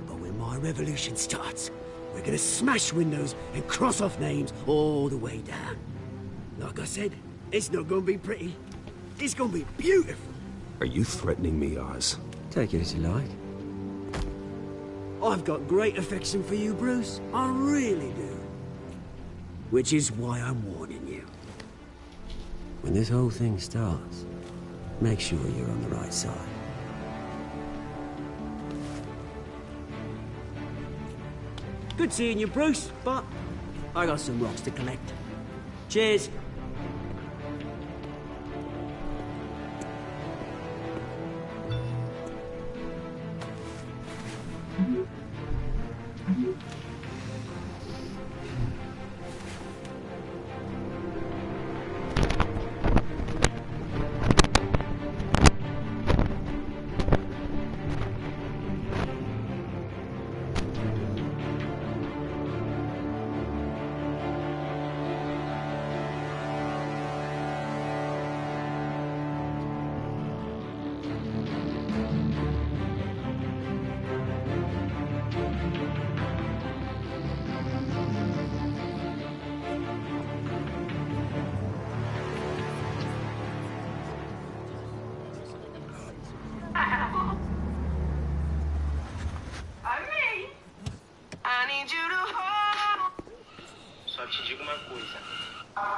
But when my revolution starts, we're gonna smash windows and cross off names all the way down. Like I said, it's not gonna be pretty. It's gonna be beautiful. Are you threatening me, Oz? Take it as you like. I've got great affection for you, Bruce. I really do. Which is why I'm warning you. When this whole thing starts, make sure you're on the right side. Good seeing you, Bruce, but I got some rocks to collect. Cheers.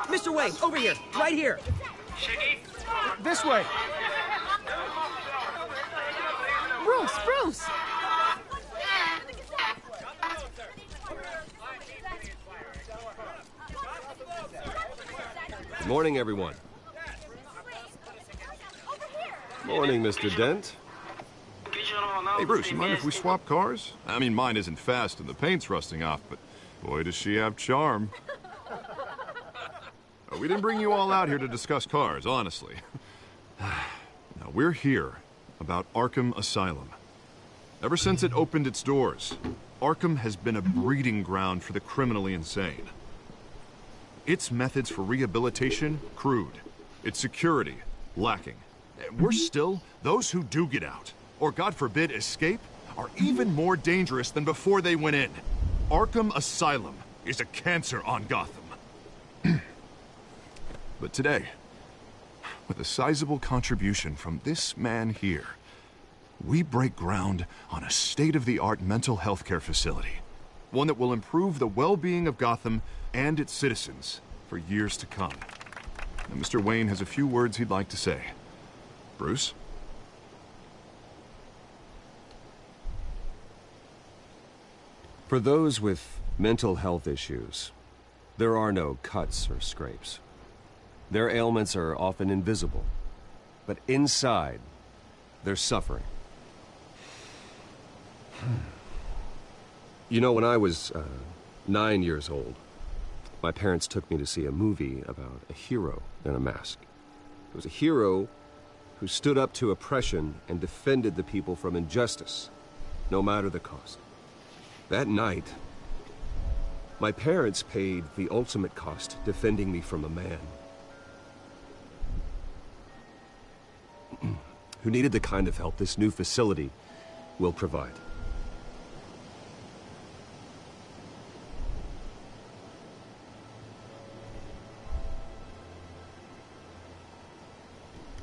Mr. Wayne, over here, right here. This way. Bruce! Morning, everyone. Morning, Mr. Dent. Hey, Bruce, you mind if we swap cars? I mean, mine isn't fast and the paint's rusting off, but boy, does she have charm. We didn't bring you all out here to discuss cars, honestly. Now, we're here about Arkham Asylum. Ever since it opened its doors, Arkham has been a breeding ground for the criminally insane. Its methods for rehabilitation, crude. Its security, lacking. Worse still, those who do get out, or God forbid, escape, are even more dangerous than before they went in. Arkham Asylum is a cancer on Gotham. But today, with a sizable contribution from this man here, we break ground on a state-of-the-art mental health care facility. One that will improve the well-being of Gotham and its citizens for years to come. Now, Mr. Wayne has a few words he'd like to say. Bruce? For those with mental health issues, there are no cuts or scrapes. Their ailments are often invisible, but inside, they're suffering. You know, when I was 9 years old, my parents took me to see a movie about a hero in a mask. It was a hero who stood up to oppression and defended the people from injustice, no matter the cost. That night, my parents paid the ultimate cost defending me from a man who needed the kind of help this new facility will provide.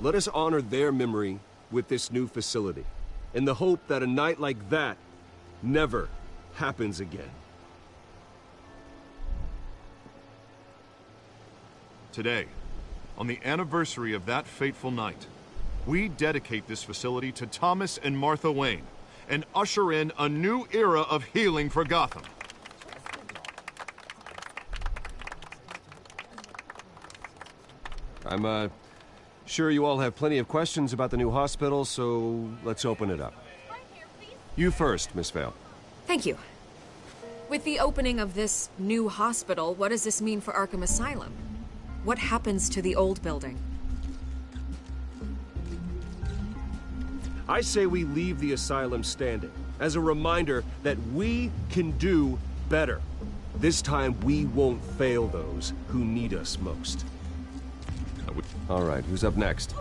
Let us honor their memory with this new facility, in the hope that a night like that never happens again. Today, on the anniversary of that fateful night, we dedicate this facility to Thomas and Martha Wayne and usher in a new era of healing for Gotham. I'm, sure you all have plenty of questions about the new hospital, so let's open it up. You first, Miss Vale. Thank you. With the opening of this new hospital, what does this mean for Arkham Asylum? What happens to the old building? I say we leave the asylum standing, as a reminder that we can do better. This time, we won't fail those who need us most. All right, who's up next?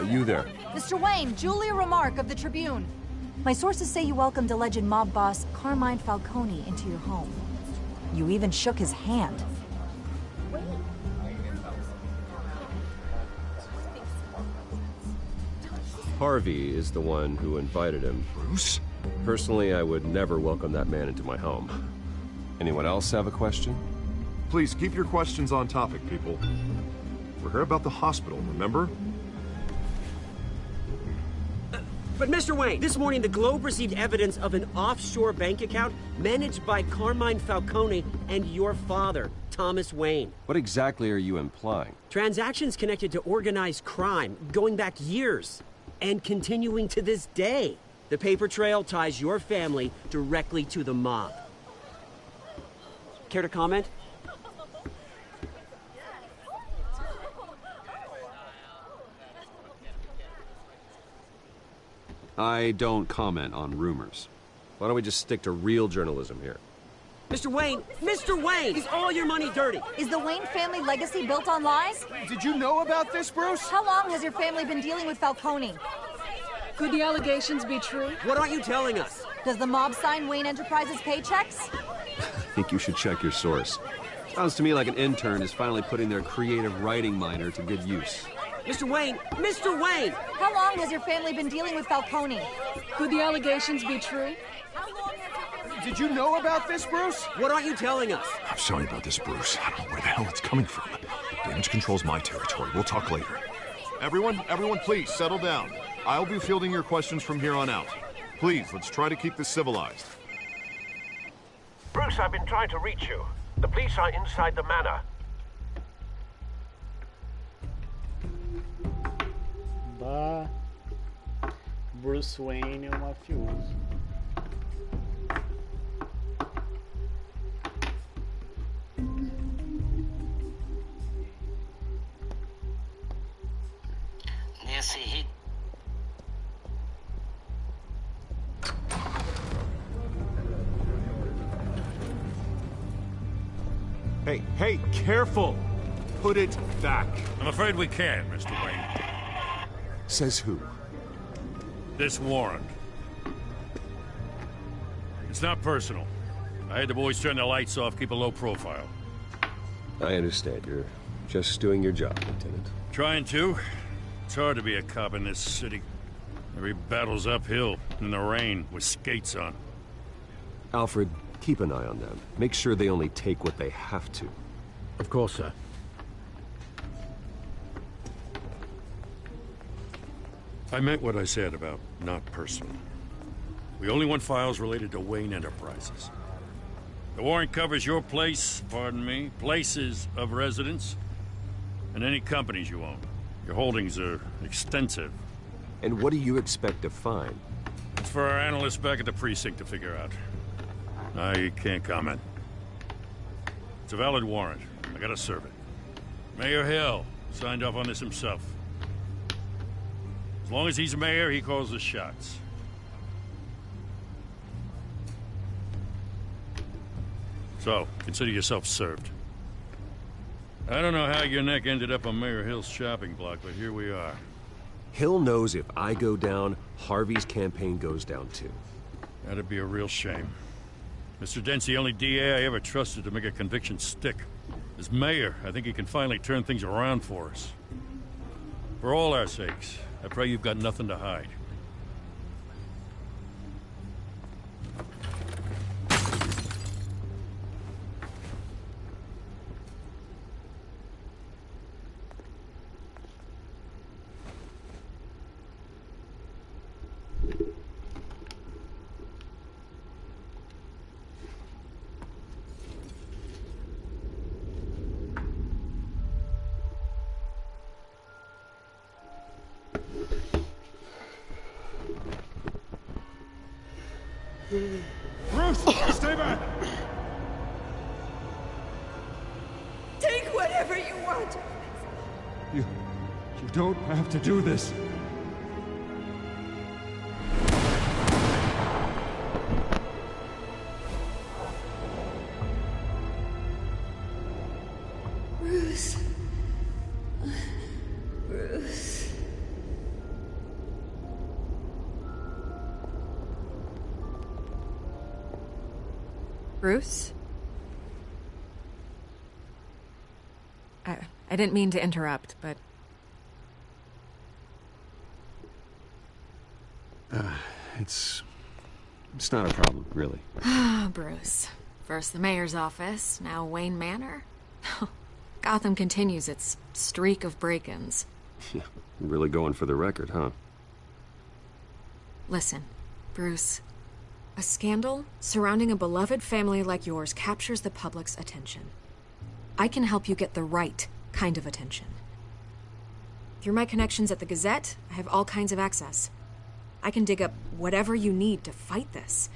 You there. Mr. Wayne, Julia Remark of the Tribune. My sources say you welcomed alleged mob boss Carmine Falcone into your home. You even shook his hand. Harvey is the one who invited him. Bruce? Personally, I would never welcome that man into my home. Anyone else have a question? Please keep your questions on topic, people. We're here about the hospital, remember? But Mr. Wayne, this morning the Globe received evidence of an offshore bank account managed by Carmine Falcone and your father, Thomas Wayne. What exactly are you implying? Transactions connected to organized crime, going back years, and continuing to this day. The paper trail ties your family directly to the mob. Care to comment? I don't comment on rumors. Why don't we just stick to real journalism here? Mr. Wayne! Mr. Wayne! Is all your money dirty? Is the Wayne family legacy built on lies? Did you know about this, Bruce? How long has your family been dealing with Falcone? Could the allegations be true? What aren't you telling us? Does the mob sign Wayne Enterprises paychecks? I think you should check your source. Sounds to me like an intern is finally putting their creative writing minor to good use. Mr. Wayne! Mr. Wayne! How long has your family been dealing with Falcone? Could the allegations be true? Did you know about this, Bruce? What aren't you telling us? I'm sorry about this, Bruce. I don't know where the hell it's coming from. Damage control's my territory. We'll talk later. Everyone, please, settle down. I'll be fielding your questions from here on out. Please, let's try to keep this civilized. Bruce, I've been trying to reach you. The police are inside the manor. Bah, Bruce Wayne é um mafioso. Nesse hit. Hey, careful! Put it back. I'm afraid we can't, Mr. Wayne. Says who? This warrant. It's not personal. I had the boys turn the lights off, keep a low profile. I understand. You're just doing your job, Lieutenant. Trying to. It's hard to be a cop in this city. Every battle's uphill, in the rain, with skates on. Alfred, keep an eye on them. Make sure they only take what they have to. Of course, sir. I meant what I said about not personal. We only want files related to Wayne Enterprises. The warrant covers your place, pardon me, places of residence, and any companies you own. Your holdings are extensive. And what do you expect to find? It's for our analysts back at the precinct to figure out. I can't comment. It's a valid warrant. I gotta serve it. Mayor Hill signed off on this himself. long as he's mayor, he calls the shots. So, consider yourself served. I don't know how your neck ended up on Mayor Hill's shopping block, but here we are. Hill knows if I go down, Harvey's campaign goes down too. That'd be a real shame. Mr. Dent's the only DA I ever trusted to make a conviction stick. As mayor, I think he can finally turn things around for us. For all our sakes, I pray you've got nothing to hide. Bruce, stay back! Take whatever you want. You don't have to do this. Bruce. Bruce. Bruce? I didn't mean to interrupt, but... It's not a problem, really. Ah, Bruce. First the mayor's office, now Wayne Manor. Gotham continues its streak of break-ins. Yeah, really going for the record, huh? Listen, Bruce. A scandal surrounding a beloved family like yours captures the public's attention. I can help you get the right kind of attention. Through my connections at the Gazette, I have all kinds of access. I can dig up whatever you need to fight this.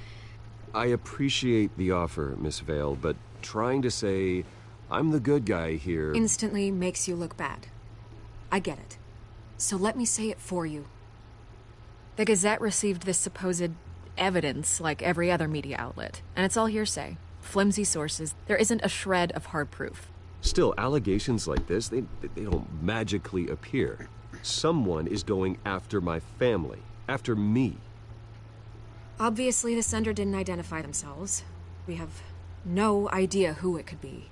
I appreciate the offer, Miss Vale, but trying to say I'm the good guy here... Instantly makes you look bad. I get it. So let me say it for you. The Gazette received this supposed evidence like every other media outlet, and it's all hearsay. Flimsy sources. There isn't a shred of hard proof. Still, allegations like this, they don't magically appear. Someone is going after my family. After me. Obviously, the sender didn't identify themselves. We have no idea who it could be.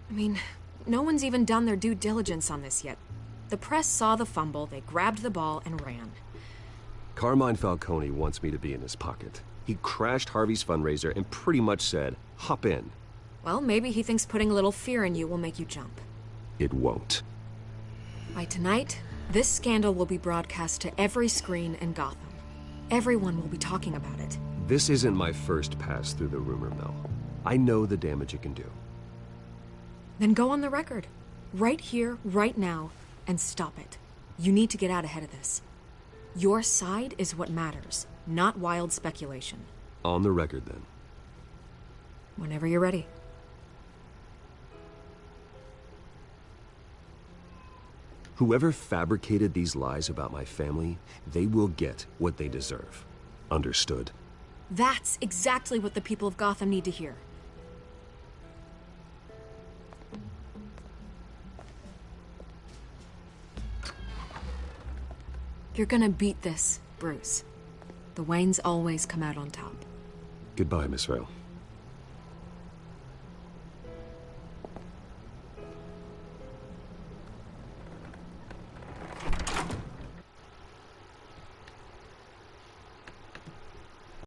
I mean, no one's even done their due diligence on this yet. The press saw the fumble, they grabbed the ball and ran. Carmine Falcone wants me to be in his pocket. He crashed Harvey's fundraiser and pretty much said, hop in. Well, maybe he thinks putting a little fear in you will make you jump. It won't. By tonight, this scandal will be broadcast to every screen in Gotham. Everyone will be talking about it. This isn't my first pass through the rumor mill. I know the damage it can do. Then go on the record. Right here, right now, and stop it. You need to get out ahead of this. Your side is what matters, not wild speculation. On the record, then. Whenever you're ready. Whoever fabricated these lies about my family, they will get what they deserve. Understood? That's exactly what the people of Gotham need to hear. You're gonna beat this, Bruce. The Waynes always come out on top. Goodbye, Miss Vale.